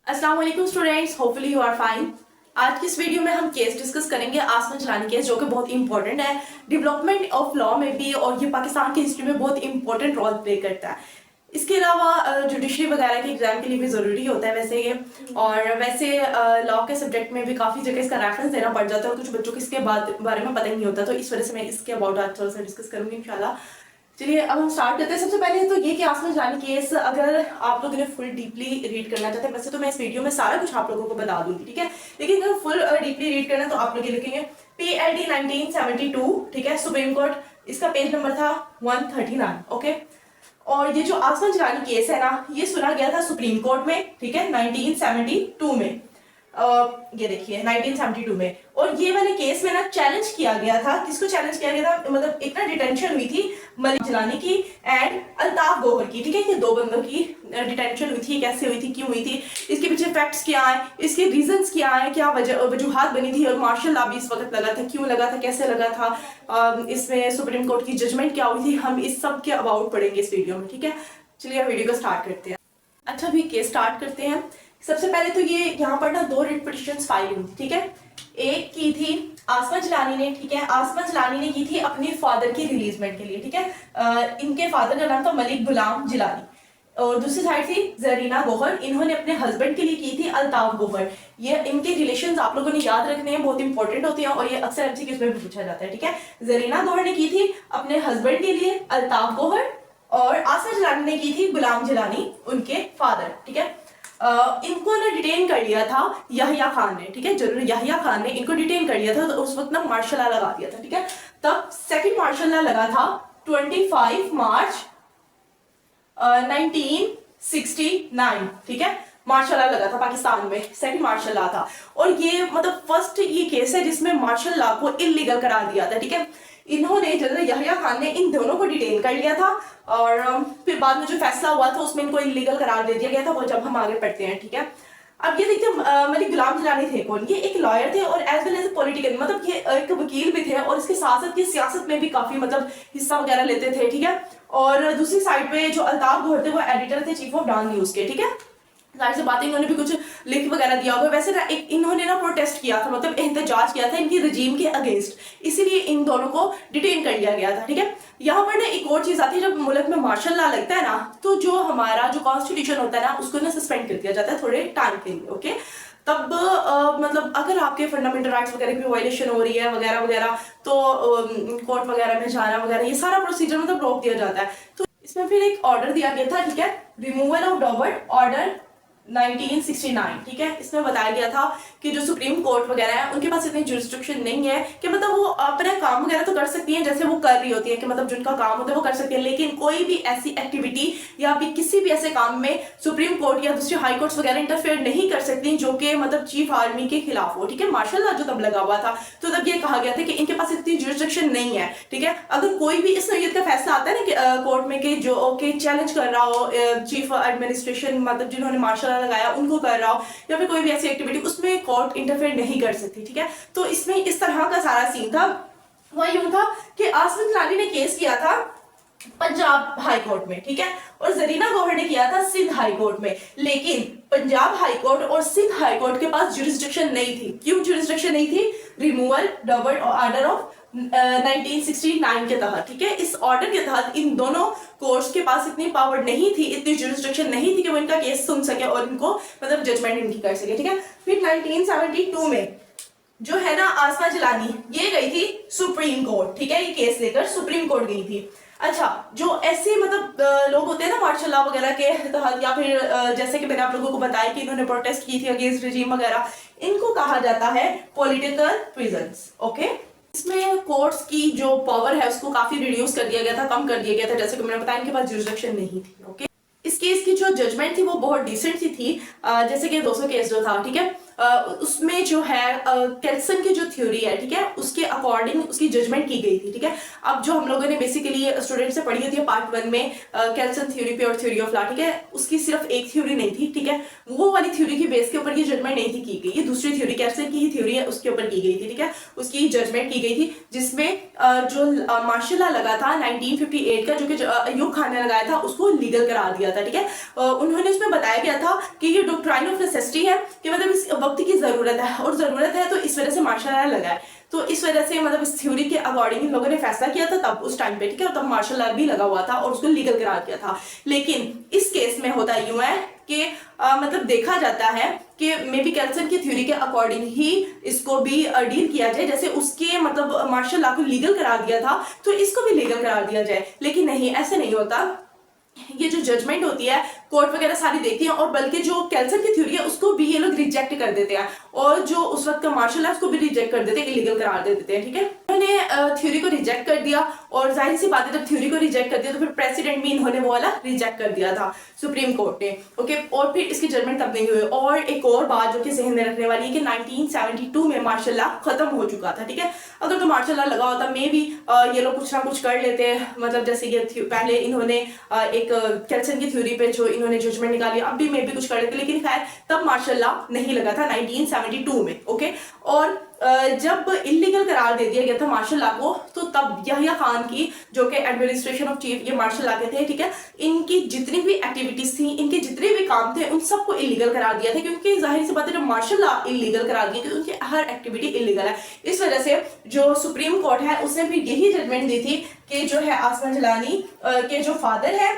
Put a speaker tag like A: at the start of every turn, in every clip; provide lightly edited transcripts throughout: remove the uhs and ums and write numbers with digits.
A: अस्सलाम वालेकुम students, hopefully you are fine. आज की इस वीडियो में हम केस डिस्कस करेंगे आसमा जिलानी केस, जो कि बहुत इंपॉर्टेंट है डेवलपमेंट ऑफ लॉ में भी, और ये पाकिस्तान की हिस्ट्री में बहुत इंपॉर्टेंट रोल प्ले करता है। इसके अलावा जुडिशरी वगैरह के एग्जाम के लिए भी ज़रूरी होता है वैसे ये, और वैसे लॉ के सब्जेक्ट में भी काफ़ी जगह इसका रेफरेंस देना पड़ जाता है और कुछ बच्चों को इसके बारे में पता ही नहीं होता, तो इस वजह से मैं इसके अबाउट आज थोड़ा सा डिस्कस करूंगी इंशाल्लाह। चलिए अब हम स्टार्ट करते हैं। सबसे पहले तो ये कि आसमा जिलानी केस अगर आप लोगों ने फुल डीपली रीड करना चाहते हैं, वैसे तो मैं इस वीडियो में सारा कुछ आप लोगों को बता दूंगी, ठीक है, लेकिन अगर फुल डीपली रीड करना है तो आप लोग ये लिखेंगे PLD 1972, ठीक है, सुप्रीम कोर्ट, इसका पेज नंबर था 139, ओके। और ये जो आसमा जिलानी केस है ना, ये सुना गया था सुप्रीम कोर्ट में, ठीक है, 1972 में। ये देखिए 1972 में, और ये वाले केस में ना चैलेंज किया गया था। किसको चैलेंज किया गया था? मतलब एक ना डिटेंशन हुई थी मलिक जिलानी की एंड अल्ताफ गौहर की, ठीक है, ये दो बंदों की डिटेंशन हुई थी। कैसे हुई थी, क्यों हुई थी, इसके पीछे फैक्ट्स क्या है, इसके रीजंस क्या है, क्या वजूहात बनी थी, और मार्शल लॉ भी इस वक्त लगा था, क्यों लगा था, कैसे लगा था, इसमें सुप्रीम कोर्ट की जजमेंट क्या हुई थी, हम इस सब के अबाउट पढ़ेंगे इस वीडियो में, ठीक है। चलिए वीडियो को स्टार्ट करते हैं। अच्छा, अभी केस स्टार्ट करते हैं। सबसे पहले तो ये यहाँ पर ना दो रिट पिटिशंस फाइल हुई, ठीक है। एक की थी आसमा जिलानी ने, ठीक है, आसमा जिलानी ने की थी अपने फादर की रिलीजमेंट के लिए, ठीक है। इनके फादर का नाम था मलिक गुलाम जिलानी, और दूसरी साइड थी जरीना गौहर, इन्होंने अपने हस्बैंड के लिए की थी अल्ताफ गौहर। ये इनके रिलेशंस आप लोगों ने याद रखने हैं, बहुत इंपॉर्टेंट होते हैं, और ये अक्सर एमसीक्यूज में भी पूछा जाता है, ठीक है। जरीना गौहर ने की थी अपने हस्बैंड के लिए अल्ताफ गौहर, और आसमा जिलानी ने की थी गुलाम जिलानी, उनके फादर, ठीक है। इनको ना डिटेन कर लिया था यहिया खान ने, ठीक है, जनरल यहिया खान ने इनको डिटेन कर लिया था, तो उस वक्त ना मार्शल लॉ लगा दिया था, ठीक है। तब सेकंड मार्शल लॉ लगा था 25 मार्च 1969, ठीक है, मार्शल लॉ लगा था पाकिस्तान में, सेकंड मार्शल लॉ था। और ये मतलब फर्स्ट ये केस है जिसमें मार्शल लॉ को इलीगल करार दिया था, ठीक है। इन्होंने जनरल यहिया खान ने इन दोनों को डिटेन कर लिया था, और फिर बाद में जो फैसला हुआ था उसमें इनको इलीगल करार दे दिया गया था, वो जब हम आगे पढ़ते हैं, ठीक है। अब ये देखते हैं मलिक गुलाम जिलानी थे कौन। ये एक लॉयर थे और एज वेल एज पॉलिटिकल, मतलब ये एक वकील भी थे, और इसके साथ साथ ये सियासत में भी काफी मतलब हिस्सा वगैरह लेते थे, ठीक है। और दूसरी साइड पे जो अल्ताफ गौहर थे वो एडिटर थे चीफ ऑफ डॉन न्यूज के, ठीक है। जाहिर सी बात है इन्होंने भी कुछ लिख वगैरह दिया होगा। वैसे ना एक इन्होंने ना प्रोटेस्ट किया था, मतलब एहतजाज किया था इनकी रजीम के अगेंस्ट, इसीलिए इन दोनों को डिटेन कर लिया गया था, ठीक है। यहाँ पर ना एक और चीज आती है, जब मुल्क में मार्शल लॉ लगता है ना, तो जो हमारा जो कॉन्स्टिट्यूशन होता है ना, उसको ना सस्पेंड कर दिया जाता है थोड़े टाइम के लिए, ओके। तब मतलब अगर आपके फंडामेंटल राइट्स वगैरह की वायलेशन हो रही है वगैरह वगैरह, तो कोर्ट वगैरह में जाना वगैरह, ये सारा प्रोसीजर मतलब रोक दिया जाता है। तो इसमें फिर एक ऑर्डर दिया गया था, ठीक है, रिमूवल ऑफ डॉबर्ट ऑर्डर 1969, ठीक है। इसमें बताया गया था कि जो सुप्रीम कोर्ट वगैरह है उनके पास इतनी जुरिस्डिक्शन नहीं है कि मतलब वो अपना काम वगैरह तो कर सकती हैं जैसे वो कर रही होती है, कि मतलब जिनका काम होता है वो कर सकती है, लेकिन कोई भी ऐसी एक्टिविटी या भी किसी भी ऐसे काम में सुप्रीम कोर्ट या दूसरे हाई कोर्ट्स वगैरह इंटरफेयर नहीं कर सकती जो कि मतलब चीफ आर्मी के खिलाफ हो, ठीक है। मार्शल लॉ जो तब लगा हुआ था, तो तब ये कहा गया था कि इनके पास इतनी जुरिस्डिक्शन नहीं है, ठीक है। अगर कोई भी इस नौयत का फैसला आता है ना कोर्ट में कि जो चैलेंज कर रहा हो चीफ एडमिनिस्ट्रेशन, मतलब जिन्होंने मार्शल लगाया उनको कर रहा हो, या फिर कोई भी ऐसी एक्टिविटी, उसमें कोर्ट इंटरफेयर नहीं कर सकती, ठीक है। तो इसमें इस तरह का सारा सीन था। वह यूं था कि आसमा जिलानी ने केस किया था पंजाब हाई कोर्ट में, ठीक है, और जरीना गौहर ने किया था सिंध हाई कोर्ट में, लेकिन पंजाब हाई कोर्ट और सिंध हाई कोर्ट के पास जुरिस्डिक्शन नहीं थी। क्यों जुरिस्डिक्शन नहीं थी? रिमूवल डॉबर्ट ऑर्डर ऑफ 1969 के तहत, ठीक है। इस ऑर्डर के तहत इन दोनों कोर्ट्स के पास इतनी पावर नहीं थी, इतनी जुरिस्डिक्शन नहीं थी कि वो इनका केस सुन सके और इनको मतलब जजमेंट इनकी कर सके, ठीक है। फिर 1972 में जो है ना आसमा जिलानी ये गई थी सुप्रीम कोर्ट, ठीक है, ये केस लेकर सुप्रीम कोर्ट गई थी। अच्छा, जो ऐसे मतलब लोग होते हैं ना मार्शल लॉ वगैरह के तहत, या फिर जैसे कि मैंने आप लोगों को बताया कि इन्होंने प्रोटेस्ट की थी अगेंस्ट रिजीम वगैरह, इनको कहा जाता है पॉलिटिकल प्रिजन्स, ओके। इसमें कोर्ट्स की जो पावर है उसको काफी रिड्यूस कर दिया गया था, कम कर दिया गया था, जैसे कि मैंने बताया इनके पास जुरिस्डिक्शन नहीं थी, ओके। इस केस की जो जजमेंट थी वो बहुत डिसेंट सी थी, जैसे कि 200 केस जो था, ठीक है, उसमें जो है कैल्सन की जो थ्योरी है, ठीक है, उसके अकॉर्डिंग उसकी जजमेंट की गई थी, ठीक है। अब जो हम लोगों ने बेसिकली स्टूडेंट से पढ़ी होती है पार्ट 1 में कैल्सन थ्योरी पे और थ्योरी ऑफ लॉ, ठीक है, उसकी सिर्फ एक थ्योरी नहीं थी, ठीक है, वो वाली थ्योरी की बेस के ऊपर ये जजमेंट नहीं थी की गई, ये दूसरी थ्योरी कैल्सन की ही थ्योरी है उसके ऊपर की गई थी, ठीक है, उसकी जजमेंट की गई थी, जिसमें जो मार्शल लॉ लगा था 1958 का, जो कि अयूब खान ने लगाया था, उसको लीगल करा दिया था। था, ठीक है। उन्होंने उसमें बताया गया था कि ये डॉक्ट्राइन ऑफ नेसेसिटी है, कि मतलब इस वक्त की जरूरत है, और जरूरत है तो इस वजह से मार्शल लॉ लगा है। तो इस वजह से मतलब इस थ्योरी के अकॉर्डिंग इन लोगों ने फैसला किया था तब उस टाइम पे, ठीक है, तब मार्शल लॉ भी लगा हुआ था और उसको लीगल करार किया था। लेकिन इस केस में होता यूं है कि मतलब देखा जाता है कि मे बी कैल्सन की थ्योरी के अकॉर्डिंग ही इसको भी डील किया जाए, जैसे उसके मतलब मार्शल लॉ को लीगल करार दिया था तो इसको भी लीगल करार दिया जाए। लेकिन नहीं, ऐसे नहीं होता। ये जो जजमेंट होती है कोर्ट वगैरह सारी देखती है, और बल्कि जो कैल्सन की थ्योरी है उसको भी ये लोग रिजेक्ट कर देते हैं, और जो उस वक्त का मार्शल है उसको भी रिजेक्ट कर देते हैं, इलीगल करार दे देते हैं, ठीक है। उन्होंने थ्योरी को रिजेक्ट कर दिया, और जाहिर सी बात है जब थ्योरी को रिजेक्ट कर दिया तो फिर प्रेसिडेंट भी इन्होंने वो वाला रिजेक्ट कर दिया था सुप्रीम कोर्ट ने, ओके। और फिर इसकी जजमेंट तब नहीं हुई। और एक और बात जो कि जहन में रखने वाली है कि 1972 में मार्शल लॉ खत्म हो चुका था, ठीक है। अगर तो मार्शल लॉ लगा होता मे भी ये लोग कुछ ना कुछ कर लेते, मतलब जैसे ये पहले इन्होंने एक कैल्सन की थ्योरी पे जो इन्होंने जजमेंट निकाली, अब भी मे भी कुछ कर लेते, लेकिन खैर तब मार्शल लॉ नहीं लगा था 1972 में, ओके। और जब इलीगल करार दे दिया गया था मार्शल लॉ को, तो तब यहिया खान की जो कि एडमिनिस्ट्रेशन ऑफ चीफ ये मार्शल लॉ के थे, ठीक है, इनकी जितनी भी एक्टिविटीज थी, इनके जितने भी काम थे, उन सबको इलीगल करार दिया था, क्योंकि जाहिर सी बात है जब मार्शल लॉ इलीगल करार दिया क्योंकि उनकी हर एक्टिविटी इलीगल है। इस वजह से जो सुप्रीम कोर्ट है उसने भी यही जजमेंट दी थी कि जो है आसमा जिलानी के जो फादर है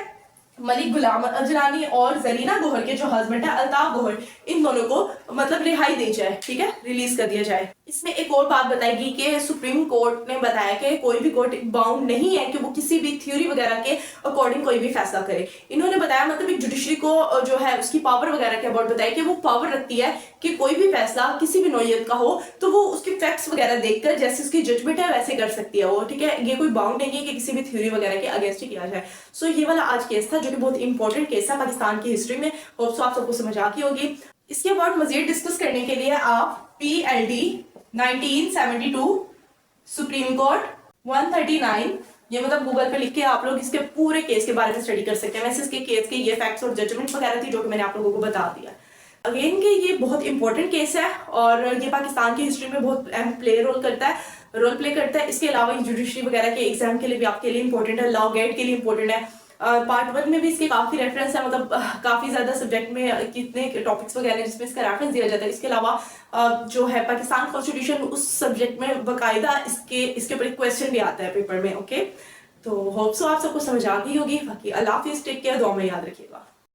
A: मलिक गुलाम जिलानी और जरीना गोहर के जो हस्बैंड है अल्ताफ गोहर, इन दोनों को मतलब रिहाई दी जाए, ठीक है, रिलीज कर दिया जाए। इसमें एक और बात बताएगी कि सुप्रीम कोर्ट ने बताया कि कोई भी कोर्ट बाउंड नहीं है कि वो किसी भी थ्योरी वगैरह के अकॉर्डिंग कोई भी फैसला करे। इन्होंने बताया मतलब एक जुडिशरी को जो है उसकी पावर वगैरह के अबाउट बताया कि वो पावर रखती है कि कोई भी फैसला किसी भी नौयत का हो तो वो उसके फैक्ट्स वगैरह देखकर जैसे उसकी जजमेंट है वैसे कर सकती है वो, ठीक है। ये कोई बाउंड नहीं है कि किसी भी थ्योरी वगैरह के अगेंस्ट किया जाए। सो ये वाला आज केस था जो कि बहुत इंपॉर्टेंट केस है पाकिस्तान की हिस्ट्री में। होप सो आप सबको समझ आ गई होगी। इसके अबाउट मजीद डिस्कस करने के लिए आप PLD 1972 सुप्रीम कोर्ट 139 ये मतलब गूगल पे लिख के आप लोग इसके पूरे केस के बारे में स्टडी कर सकते हैं। वैसे इसके केस के ये फैक्ट्स और जजमेंट वगैरह थी जो कि मैंने आप लोगों को बता दिया। अगेन कि ये बहुत इंपॉर्टेंट केस है और ये पाकिस्तान की हिस्ट्री में बहुत अहम रोल प्ले करता है। इसके अलावा जुडिशरी वगैरह के एग्जाम के लिए भी आपके लिए इंपॉर्टेंट है, लॉ गेट के लिए इंपॉर्टेंट है। पार्ट 1 में भी इसके काफी रेफरेंस है, मतलब काफी ज्यादा सब्जेक्ट में कितने टॉपिक्स वगैरह जिसमें इसका रेफरेंस दिया जाता है। इसके अलावा जो है पाकिस्तान कॉन्स्टिट्यूशन उस सब्जेक्ट में बाकायदा इसके ऊपर क्वेश्चन भी आता है पेपर में, ओके। तो होप सो आप सबको समझ आ गई होगी। बाकी अल्लाह हाफिज, टेक केयर, दुआ में याद रखिएगा।